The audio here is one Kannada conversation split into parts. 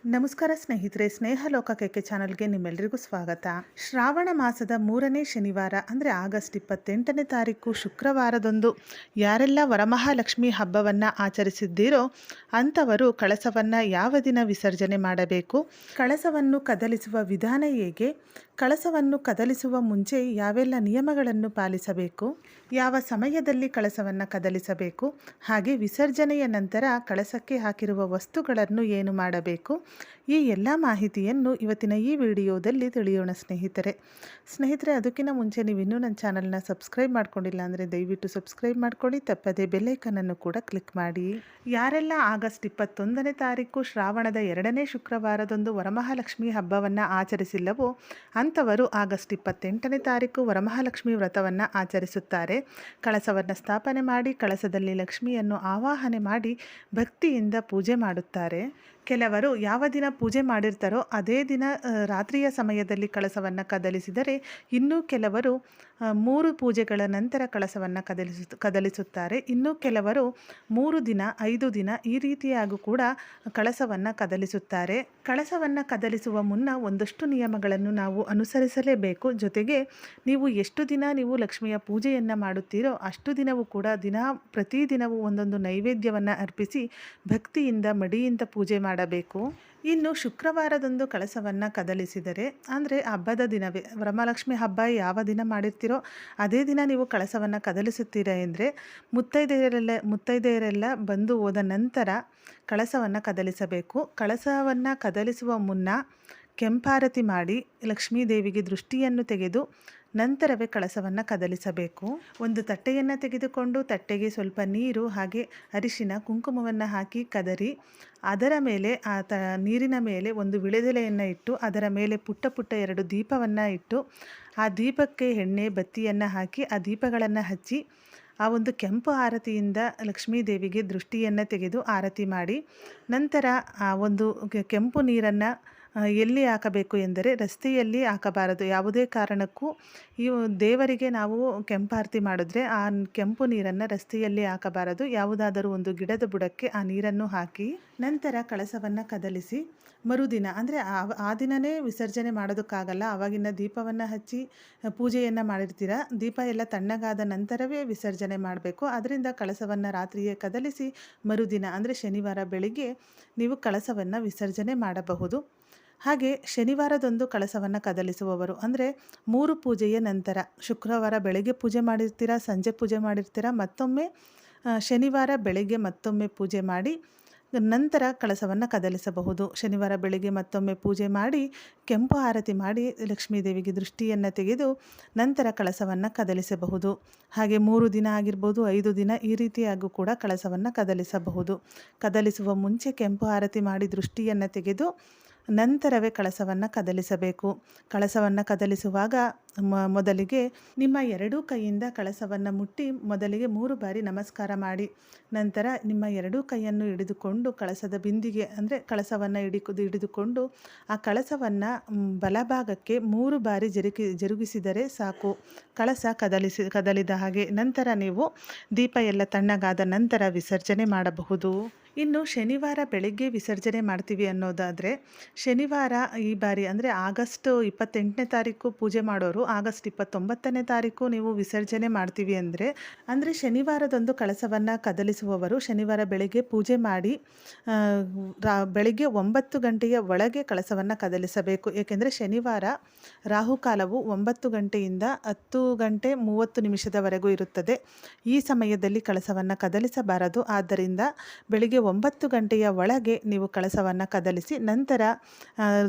ನಮಸ್ಕಾರ ಸ್ನೇಹಿತರೆ, ಸ್ನೇಹ ಲೋಕಕ್ಕೆ ಚಾನಲ್ಗೆ ನಿಮ್ಮೆಲ್ಲರಿಗೂ ಸ್ವಾಗತ. ಶ್ರಾವಣ ಮಾಸದ 3ನೇ ಶನಿವಾರ ಅಂದರೆ ಆಗಸ್ಟ್ 28ನೇ ತಾರೀಕು ಶುಕ್ರವಾರದಂದು ಯಾರೆಲ್ಲ ವರಮಹಾಲಕ್ಷ್ಮಿ ಹಬ್ಬವನ್ನು ಆಚರಿಸಿದ್ದೀರೋ ಅಂಥವರು ಕಳಸವನ್ನು ಯಾವ ದಿನ ವಿಸರ್ಜನೆ ಮಾಡಬೇಕು, ಕಳಸವನ್ನು ಕದಲಿಸುವ ವಿಧಾನ ಹೇಗೆ, ಕಳಸವನ್ನು ಕದಲಿಸುವ ಮುಂಚೆ ಯಾವೆಲ್ಲ ನಿಯಮಗಳನ್ನು ಪಾಲಿಸಬೇಕು, ಯಾವ ಸಮಯದಲ್ಲಿ ಕಳಸವನ್ನು ಕದಲಿಸಬೇಕು, ಹಾಗೆ ವಿಸರ್ಜನೆಯ ನಂತರ ಕಳಸಕ್ಕೆ ಹಾಕಿರುವ ವಸ್ತುಗಳನ್ನು ಏನು ಮಾಡಬೇಕು, ಈ ಎಲ್ಲ ಮಾಹಿತಿಯನ್ನು ಇವತ್ತಿನ ಈ ವಿಡಿಯೋದಲ್ಲಿ ತಿಳಿಯೋಣ ಸ್ನೇಹಿತರೆ. ಅದಕ್ಕಿಂತ ಮುಂಚೆ ನೀವು ಇನ್ನೂ ನನ್ನ ಚಾನಲ್ನ ಸಬ್ಸ್ಕ್ರೈಬ್ ಮಾಡ್ಕೊಂಡಿಲ್ಲ ಅಂದರೆ ದಯವಿಟ್ಟು ಸಬ್ಸ್ಕ್ರೈಬ್ ಮಾಡ್ಕೊಳ್ಳಿ, ತಪ್ಪದೆ ಬೆಲ್ಲೈಕನನ್ನು ಕೂಡ ಕ್ಲಿಕ್ ಮಾಡಿ. ಯಾರೆಲ್ಲ ಆಗಸ್ಟ್ 21ನೇ ತಾರೀಕು ಶ್ರಾವಣದ 2ನೇ ಶುಕ್ರವಾರದಂದು ವರಮಹಾಲಕ್ಷ್ಮಿ ಹಬ್ಬವನ್ನು ಆಚರಿಸಿಲ್ಲವೋ ಅಂಥವರು ಆಗಸ್ಟ್ 28ನೇ ತಾರೀಕು ವರಮಹಾಲಕ್ಷ್ಮಿ ವ್ರತವನ್ನು ಆಚರಿಸುತ್ತಾರೆ. ಕಳಸವನ್ನು ಸ್ಥಾಪನೆ ಮಾಡಿ ಕಳಸದಲ್ಲಿ ಲಕ್ಷ್ಮಿಯನ್ನು ಆವಾಹನೆ ಮಾಡಿ ಭಕ್ತಿಯಿಂದ ಪೂಜೆ ಮಾಡುತ್ತಾರೆ. ಕೆಲವರು ಯಾವ ದಿನ ಪೂಜೆ ಮಾಡಿರ್ತಾರೋ ಅದೇ ದಿನ ರಾತ್ರಿಯ ಸಮಯದಲ್ಲಿ ಕಳಸವನ್ನು ಕದಲಿಸಿದರೆ, ಇನ್ನೂ ಕೆಲವರು 3 ಪೂಜೆಗಳ ನಂತರ ಕಳಸವನ್ನು ಕದಲಿಸುತ್ತಾರೆ. ಇನ್ನೂ ಕೆಲವರು 3 ದಿನ 5 ದಿನ ಈ ರೀತಿಯಾಗೂ ಕೂಡ ಕಳಸವನ್ನು ಕದಲಿಸುತ್ತಾರೆ. ಕಳಸವನ್ನು ಕದಲಿಸುವ ಮುನ್ನ ಒಂದಷ್ಟು ನಿಯಮಗಳನ್ನು ನಾವು ಅನುಸರಿಸಲೇಬೇಕು. ಜೊತೆಗೆ ನೀವು ಎಷ್ಟು ದಿನ ನೀವು ಲಕ್ಷ್ಮಿಯ ಪೂಜೆಯನ್ನು ಮಾಡುತ್ತೀರೋ ಅಷ್ಟು ದಿನವೂ ಕೂಡ ಪ್ರತಿದಿನವೂ ಒಂದೊಂದು ನೈವೇದ್ಯವನ್ನು ಅರ್ಪಿಸಿ ಭಕ್ತಿಯಿಂದ ಮಡಿಯಿಂದ ಪೂಜೆ ಮಾಡಬೇಕು. ಇನ್ನು ಶುಕ್ರವಾರದಂದು ಕಳಸವನ್ನು ಕದಲಿಸಿದರೆ ಅಂದರೆ ಹಬ್ಬದ ದಿನವೇ, ವರಮಹಾಲಕ್ಷ್ಮಿ ಹಬ್ಬ ಯಾವ ದಿನ ಮಾಡಿರ್ತೀರೋ ಅದೇ ದಿನ ನೀವು ಕಳಸವನ್ನು ಕದಲಿಸುತ್ತೀರ ಎಂದರೆ ಮುತ್ತೈದೆಯರೆಲ್ಲ ಬಂದು ಹೋದ ನಂತರ ಕಳಸವನ್ನು ಕದಲಿಸಬೇಕು. ಕಳಸವನ್ನು ಕದಲಿಸುವ ಮುನ್ನ ಕೆಂಪಾರತಿ ಮಾಡಿ ಲಕ್ಷ್ಮೀ ದೇವಿಗೆ ದೃಷ್ಟಿಯನ್ನು ತೆಗೆದು ನಂತರವೇ ಕಳಸವನ್ನು ಕದಲಿಸಬೇಕು. ಒಂದು ತಟ್ಟೆಯನ್ನು ತೆಗೆದುಕೊಂಡು ತಟ್ಟೆಗೆ ಸ್ವಲ್ಪ ನೀರು ಹಾಗೆ ಅರಿಶಿನ ಕುಂಕುಮವನ್ನು ಹಾಕಿ ಕದರಿ ಅದರ ಮೇಲೆ ನೀರಿನ ಮೇಲೆ ಒಂದು ವಿಳೆದೆಲೆಯನ್ನು ಇಟ್ಟು ಅದರ ಮೇಲೆ ಪುಟ್ಟ 2 ದೀಪವನ್ನು ಇಟ್ಟು ಆ ದೀಪಕ್ಕೆ ಎಣ್ಣೆ ಬತ್ತಿಯನ್ನು ಹಾಕಿ ಆ ದೀಪಗಳನ್ನು ಹಚ್ಚಿ ಆ ಒಂದು ಕೆಂಪು ಆರತಿಯಿಂದ ಲಕ್ಷ್ಮೀ ದೇವಿಗೆ ದೃಷ್ಟಿಯನ್ನು ತೆಗೆದು ಆರತಿ ಮಾಡಿ ನಂತರ ಆ ಒಂದು ಕೆಂಪು ನೀರನ್ನು ಎಲ್ಲಿ ಹಾಕಬೇಕು ಎಂದರೆ ರಸ್ತೆಯಲ್ಲಿ ಹಾಕಬಾರದು. ಯಾವುದೇ ಕಾರಣಕ್ಕೂ ಈ ದೇವರಿಗೆ ನಾವು ಕೆಂಪಾರತಿ ಮಾಡಿದ್ರೆ ಆ ಕೆಂಪು ನೀರನ್ನು ರಸ್ತೆಯಲ್ಲಿ ಹಾಕಬಾರದು. ಯಾವುದಾದರೂ ಒಂದು ಗಿಡದ ಬುಡಕ್ಕೆ ಆ ನೀರನ್ನು ಹಾಕಿ ನಂತರ ಕಳಸವನ್ನು ಕದಲಿಸಿ ಮರುದಿನ ಅಂದರೆ ಆ ದಿನವೇ ವಿಸರ್ಜನೆ ಮಾಡೋದಕ್ಕಾಗಲ್ಲ. ಆವಾಗಿನ ದೀಪವನ್ನು ಹಚ್ಚಿ ಪೂಜೆಯನ್ನು ಮಾಡಿರ್ತೀರ. ದೀಪ ಎಲ್ಲ ತಣ್ಣಗಾದ ನಂತರವೇ ವಿಸರ್ಜನೆ ಮಾಡಬೇಕು. ಅದರಿಂದ ಕಳಸವನ್ನು ರಾತ್ರಿಯೇ ಕದಲಿಸಿ ಮರುದಿನ ಅಂದರೆ ಶನಿವಾರ ಬೆಳಿಗ್ಗೆ ನೀವು ಕಳಸವನ್ನು ವಿಸರ್ಜನೆ ಮಾಡಬಹುದು. ಹಾಗೆ ಶನಿವಾರದಂದು ಕಳಸವನ್ನು ಕದಲಿಸುವವರು ಅಂದರೆ 3 ಪೂಜೆಯ ನಂತರ, ಶುಕ್ರವಾರ ಬೆಳಗ್ಗೆ ಪೂಜೆ ಮಾಡಿರ್ತೀರ, ಸಂಜೆ ಪೂಜೆ ಮಾಡಿರ್ತೀರ, ಮತ್ತೊಮ್ಮೆ ಶನಿವಾರ ಬೆಳಗ್ಗೆ ಮತ್ತೊಮ್ಮೆ ಪೂಜೆ ಮಾಡಿ ನಂತರ ಕಳಸವನ್ನು ಕದಲಿಸಬಹುದು. ಶನಿವಾರ ಬೆಳಿಗ್ಗೆ ಮತ್ತೊಮ್ಮೆ ಪೂಜೆ ಮಾಡಿ ಕೆಂಪು ಆರತಿ ಮಾಡಿ ಲಕ್ಷ್ಮೀ ದೇವಿಗೆ ದೃಷ್ಟಿಯನ್ನು ತೆಗೆದು ನಂತರ ಕಳಸವನ್ನು ಕದಲಿಸಬಹುದು. ಹಾಗೆ 3 ದಿನ ಆಗಿರ್ಬೋದು, 5 ದಿನ ಈ ರೀತಿಯಾಗೂ ಕೂಡ ಕಳಸವನ್ನು ಕದಲಿಸಬಹುದು. ಕದಲಿಸುವ ಮುಂಚೆ ಕೆಂಪು ಆರತಿ ಮಾಡಿ ದೃಷ್ಟಿಯನ್ನು ತೆಗೆದು ನಂತರವೇ ಕಳಸವನ್ನು ಕದಲಿಸಬೇಕು. ಕಳಸವನ್ನು ಕದಲಿಸುವಾಗ ಮೊದಲಿಗೆ ನಿಮ್ಮ 2 ಕೈಯಿಂದ ಕಳಸವನ್ನು ಮುಟ್ಟಿ ಮೊದಲಿಗೆ 3 ಬಾರಿ ನಮಸ್ಕಾರ ಮಾಡಿ ನಂತರ ನಿಮ್ಮ 2 ಕೈಯನ್ನು ಹಿಡಿದುಕೊಂಡು ಕಳಸದ ಬಿಂದಿಗೆ ಅಂದರೆ ಕಳಸವನ್ನು ಹಿಡಿದುಕೊಂಡು ಆ ಕಳಸವನ್ನು ಬಲಭಾಗಕ್ಕೆ 3 ಬಾರಿ ಜರುಗಿಸಿದರೆ ಸಾಕು, ಕಳಸ ಕದಲಿದ ಹಾಗೆ. ನಂತರ ನೀವು ದೀಪ ಎಲ್ಲ ತಣ್ಣಗಾದ ನಂತರ ವಿಸರ್ಜನೆ ಮಾಡಬಹುದು. ಇನ್ನು ಶನಿವಾರ ಬೆಳಗ್ಗೆ ವಿಸರ್ಜನೆ ಮಾಡ್ತೀವಿ ಅನ್ನೋದಾದರೆ, ಶನಿವಾರ ಈ ಬಾರಿ ಅಂದರೆ ಆಗಸ್ಟ್ 28ನೇ ತಾರೀಕು ಪೂಜೆ ಮಾಡೋರು ಆಗಸ್ಟ್ 29ನೇ ತಾರೀಕು ನೀವು ವಿಸರ್ಜನೆ ಮಾಡ್ತೀವಿ ಅಂದರೆ ಶನಿವಾರದಂದು ಕಳಸವನ್ನು ಕದಲಿಸುವವರು ಶನಿವಾರ ಬೆಳಗ್ಗೆ ಪೂಜೆ ಮಾಡಿ ಬೆಳಗ್ಗೆ 9 ಗಂಟೆಯ ಒಳಗೆ ಕಳಸವನ್ನು ಕದಲಿಸಬೇಕು. ಏಕೆಂದರೆ ಶನಿವಾರ ರಾಹುಕಾಲವು 9 ಗಂಟೆಯಿಂದ 10 ಗಂಟೆ 30 ನಿಮಿಷದವರೆಗೂ ಇರುತ್ತದೆ. ಈ ಸಮಯದಲ್ಲಿ ಕಳಸವನ್ನು ಕದಲಿಸಬಾರದು. ಆದ್ದರಿಂದ ಬೆಳಿಗ್ಗೆ 9 ಗಂಟೆಯ ಒಳಗೆ ನೀವು ಕಳಸವನ್ನು ಕದಲಿಸಿ ನಂತರ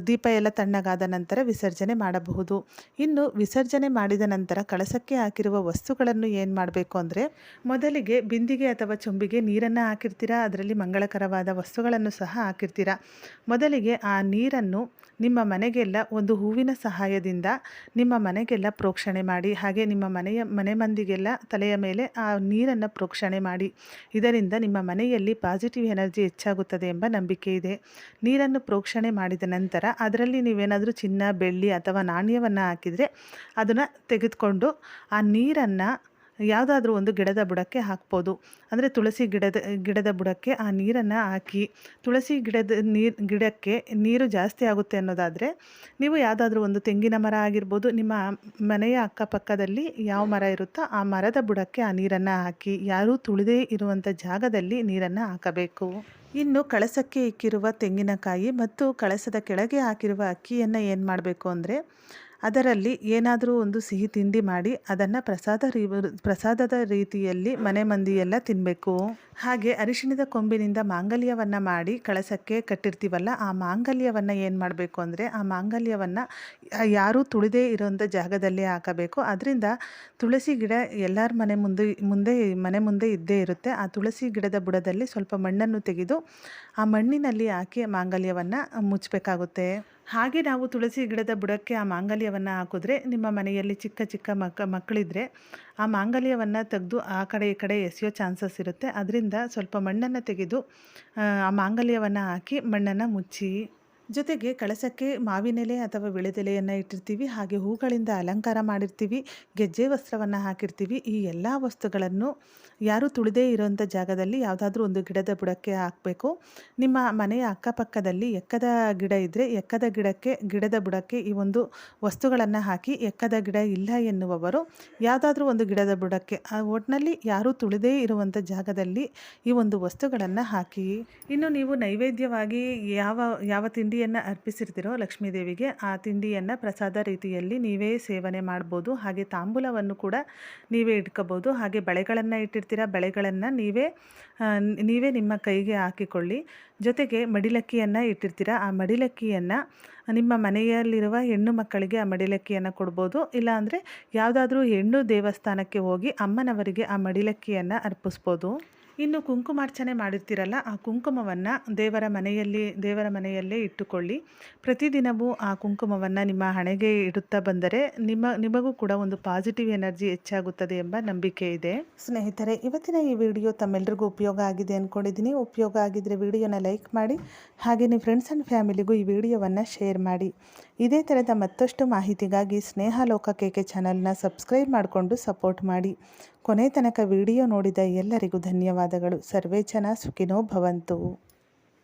ದೀಪ ಎಲ್ಲ ತಣ್ಣಗಾದ ನಂತರ ವಿಸರ್ಜನೆ ಮಾಡಬಹುದು. ಇನ್ನು ವಿಸರ್ಜನೆ ಮಾಡಿದ ನಂತರ ಕಳಸಕ್ಕೆ ಹಾಕಿರುವ ವಸ್ತುಗಳನ್ನು ಏನು ಮಾಡಬೇಕು ಅಂದರೆ, ಮೊದಲಿಗೆ ಬಿಂದಿಗೆ ಅಥವಾ ಚೊಂಬಿಗೆ ನೀರನ್ನು ಹಾಕಿರ್ತೀರಾ, ಅದರಲ್ಲಿ ಮಂಗಳಕರವಾದ ವಸ್ತುಗಳನ್ನು ಸಹ ಹಾಕಿರ್ತೀರಾ. ಮೊದಲಿಗೆ ಆ ನೀರನ್ನು ನಿಮ್ಮ ಮನೆಗೆಲ್ಲ ಒಂದು ಹೂವಿನ ಸಹಾಯದಿಂದ ನಿಮ್ಮ ಮನೆಗೆಲ್ಲ ಪ್ರೋಕ್ಷಣೆ ಮಾಡಿ, ಹಾಗೆ ನಿಮ್ಮ ಮನೆ ಮಂದಿಗೆಲ್ಲ ತಲೆಯ ಮೇಲೆ ಆ ನೀರನ್ನು ಪ್ರೋಕ್ಷಣೆ ಮಾಡಿ. ಇದರಿಂದ ನಿಮ್ಮ ಮನೆಯಲ್ಲಿ ಪಾಸಿಟಿವ್ ಎನರ್ಜಿ ಹೆಚ್ಚಾಗುತ್ತದೆ ಎಂಬ ನಂಬಿಕೆ ಇದೆ. ನೀರನ್ನು ಪ್ರೋಕ್ಷಣೆ ಮಾಡಿದ ನಂತರ ಅದರಲ್ಲಿ ನೀವೇನಾದರೂ ಚಿನ್ನ ಬೆಳ್ಳಿ ಅಥವಾ ನಾಣ್ಯವನ್ನು ಹಾಕಿದರೆ ಅದನ್ನು ತೆಗೆದುಕೊಂಡು ಆ ನೀರನ್ನು ಯಾವುದಾದ್ರೂ ಒಂದು ಗಿಡದ ಬುಡಕ್ಕೆ ಹಾಕ್ಬೋದು. ಅಂದರೆ ತುಳಸಿ ಗಿಡದ ಬುಡಕ್ಕೆ ಆ ನೀರನ್ನು ಹಾಕಿ, ತುಳಸಿ ಗಿಡಕ್ಕೆ ನೀರು ಜಾಸ್ತಿ ಆಗುತ್ತೆ ಅನ್ನೋದಾದರೆ ನೀವು ಯಾವುದಾದ್ರೂ ಒಂದು ತೆಂಗಿನ ಮರ ಆಗಿರ್ಬೋದು, ನಿಮ್ಮ ಮನೆಯ ಅಕ್ಕಪಕ್ಕದಲ್ಲಿ ಯಾವ ಮರ ಇರುತ್ತೋ ಆ ಮರದ ಬುಡಕ್ಕೆ ಆ ನೀರನ್ನು ಹಾಕಿ, ಯಾರೂ ತುಳಿದೇ ಇರುವಂಥ ಜಾಗದಲ್ಲಿ ನೀರನ್ನು ಹಾಕಬೇಕು. ಇನ್ನು ಕಳಸಕ್ಕೆ ಇಕ್ಕಿರುವ ತೆಂಗಿನಕಾಯಿ ಮತ್ತು ಕಳಸದ ಕೆಳಗೆ ಹಾಕಿರುವ ಅಕ್ಕಿಯನ್ನು ಏನು ಮಾಡಬೇಕು ಅಂದರೆ, ಅದರಲ್ಲಿ ಏನಾದರೂ ಒಂದು ಸಿಹಿ ತಿಂಡಿ ಮಾಡಿ ಅದನ್ನು ಪ್ರಸಾದದ ರೀತಿಯಲ್ಲಿ ಮನೆ ಮಂದಿಯೆಲ್ಲ ತಿನ್ನಬೇಕು. ಹಾಗೆ ಅರಿಶಿಣದ ಕೊಂಬಿನಿಂದ ಮಾಂಗಲ್ಯವನ್ನು ಮಾಡಿ ಕಳಸಕ್ಕೆ ಕಟ್ಟಿರ್ತೀವಲ್ಲ, ಆ ಮಾಂಗಲ್ಯವನ್ನು ಏನು ಮಾಡಬೇಕು ಅಂದರೆ, ಆ ಮಾಂಗಲ್ಯವನ್ನು ಯಾರೂ ತುಳಿದೇ ಇರೋಂಥ ಜಾಗದಲ್ಲೇ ಹಾಕಬೇಕು. ಅದರಿಂದ ತುಳಸಿ ಗಿಡ ಎಲ್ಲರ ಮನೆ ಮುಂದೆ ಇದ್ದೇ ಇರುತ್ತೆ. ಆ ತುಳಸಿ ಗಿಡದ ಬುಡದಲ್ಲಿ ಸ್ವಲ್ಪ ಮಣ್ಣನ್ನು ತೆಗೆದು ಆ ಮಣ್ಣಿನಲ್ಲಿ ಹಾಕಿ ಮಾಂಗಲ್ಯವನ್ನು ಮುಚ್ಚಬೇಕಾಗುತ್ತೆ. ಹಾಗೆ ನಾವು ತುಳಸಿ ಗಿಡದ ಬುಡಕ್ಕೆ ಆ ಮಾಂಗಲ್ಯವನ್ನು ಹಾಕಿದ್ರೆ, ನಿಮ್ಮ ಮನೆಯಲ್ಲಿ ಚಿಕ್ಕ ಚಿಕ್ಕ ಮಕ್ಕಳಿದ್ರೆ ಆ ಮಾಂಗಲ್ಯವನ್ನು ತೆಗೆದು ಆ ಕಡೆ ಈ ಕಡೆ ಎಸೆಯೋ ಚಾನ್ಸಸ್ ಇರುತ್ತೆ. ಅದರಿಂದ ಸ್ವಲ್ಪ ಮಣ್ಣನ್ನು ತೆಗೆದು ಆ ಮಾಂಗಲ್ಯವನ್ನು ಹಾಕಿ ಮಣ್ಣನ್ನು ಮುಚ್ಚಿ, ಜೊತೆಗೆ ಕಳಸಕ್ಕೆ ಮಾವಿನೆಲೆ ಅಥವಾ ವಿಳೆದೆಲೆಯನ್ನು ಇಟ್ಟಿರ್ತೀವಿ. ಹಾಗೆ ಹೂಗಳಿಂದ ಅಲಂಕಾರ ಮಾಡಿರ್ತೀವಿ, ಗೆಜ್ಜೆ ವಸ್ತ್ರವನ್ನು ಹಾಕಿರ್ತೀವಿ. ಈ ಎಲ್ಲ ವಸ್ತುಗಳನ್ನು ಯಾರೂ ತುಳಿದೇ ಇರೋಂಥ ಜಾಗದಲ್ಲಿ ಯಾವುದಾದ್ರೂ ಒಂದು ಗಿಡದ ಬುಡಕ್ಕೆ ಹಾಕಬೇಕು. ನಿಮ್ಮ ಮನೆಯ ಅಕ್ಕಪಕ್ಕದಲ್ಲಿ ಎಕ್ಕದ ಗಿಡ ಇದ್ದರೆ ಗಿಡದ ಬುಡಕ್ಕೆ ಈ ಒಂದು ವಸ್ತುಗಳನ್ನು ಹಾಕಿ, ಎಕ್ಕದ ಗಿಡ ಇಲ್ಲ ಎನ್ನುವವರು ಯಾವುದಾದ್ರೂ ಒಂದು ಗಿಡದ ಬುಡಕ್ಕೆ, ಒಟ್ಟಿನಲ್ಲಿ ಯಾರೂ ತುಳಿದೇ ಇರುವಂಥ ಜಾಗದಲ್ಲಿ ಈ ಒಂದು ವಸ್ತುಗಳನ್ನು ಹಾಕಿ. ಇನ್ನು ನೀವು ನೈವೇದ್ಯವಾಗಿ ಯಾವ ತಿಂಡಿಯನ್ನು ಅರ್ಪಿಸಿರ್ತೀರೋ ಲಕ್ಷ್ಮೀ ದೇವಿಗೆ, ಆ ತಿಂಡಿಯನ್ನು ಪ್ರಸಾದ ರೀತಿಯಲ್ಲಿ ನೀವೇ ಸೇವನೆ ಮಾಡ್ಬೋದು. ಹಾಗೆ ತಾಂಬೂಲವನ್ನು ಕೂಡ ನೀವೇ ಇಟ್ಕೋಬೋದು. ಹಾಗೆ ಬಳೆಗಳನ್ನು ಬಳೆಗಳನ್ನು ನೀವೇ ನಿಮ್ಮ ಕೈಗೆ ಹಾಕಿಕೊಳ್ಳಿ. ಜೊತೆಗೆ ಮಡಿಲಕ್ಕಿಯನ್ನು ಇಟ್ಟಿರ್ತೀರ, ಆ ಮಡಿಲಕ್ಕಿಯನ್ನು ನಿಮ್ಮ ಮನೆಯಲ್ಲಿರುವ ಹೆಣ್ಣು ಮಕ್ಕಳಿಗೆ ಆ ಮಡಿಲಕ್ಕಿಯನ್ನು ಕೊಡ್ಬೋದು. ಇಲ್ಲಾಂದರೆ ಯಾವುದಾದ್ರೂ ಹೆಣ್ಣು ದೇವಸ್ಥಾನಕ್ಕೆ ಹೋಗಿ ಅಮ್ಮನವರಿಗೆ ಆ ಮಡಿಲಕ್ಕಿಯನ್ನು ಅರ್ಪಿಸ್ಬೋದು. ಇನ್ನು ಕುಂಕುಮಾರ್ಚನೆ ಮಾಡಿರ್ತೀರಲ್ಲ, ಆ ಕುಂಕುಮವನ್ನು ದೇವರ ಮನೆಯಲ್ಲೇ ಇಟ್ಟುಕೊಳ್ಳಿ. ಪ್ರತಿದಿನವೂ ಆ ಕುಂಕುಮವನ್ನು ನಿಮ್ಮ ಹಣೆಗೆ ಇಡುತ್ತಾ ಬಂದರೆ ನಿಮಗೂ ಕೂಡ ಒಂದು ಪಾಸಿಟಿವ್ ಎನರ್ಜಿ ಹೆಚ್ಚಾಗುತ್ತದೆ ಎಂಬ ನಂಬಿಕೆ ಇದೆ. ಸ್ನೇಹಿತರೆ, ಇವತ್ತಿನ ಈ ವಿಡಿಯೋ ತಮ್ಮೆಲ್ಲರಿಗೂ ಉಪಯೋಗ ಆಗಿದೆ ಅಂದ್ಕೊಂಡಿದ್ದೀನಿ. ಉಪಯೋಗ ಆಗಿದ್ದರೆ ವಿಡಿಯೋನ ಲೈಕ್ ಮಾಡಿ, ಹಾಗೆ ನಿಮ್ಮ ಫ್ರೆಂಡ್ಸ್ ಆ್ಯಂಡ್ ಫ್ಯಾಮಿಲಿಗೂ ಈ ವಿಡಿಯೋವನ್ನು ಶೇರ್ ಮಾಡಿ. ಇದೇ ಥರದ ಮತ್ತಷ್ಟು ಮಾಹಿತಿಗಾಗಿ ಸ್ನೇಹಲೋಕ KK ಚಾನಲ್ನ ಸಬ್ಸ್ಕ್ರೈಬ್ ಮಾಡಿಕೊಂಡು ಸಪೋರ್ಟ್ ಮಾಡಿ. ಕೊನೆ ತನಕ ವಿಡಿಯೋ ನೋಡಿದ ಎಲ್ಲರಿಗೂ ಧನ್ಯವಾದಗಳು. ಸರ್ವೇ ಜನ ಸುಖಿನೋ ಭವಂತು.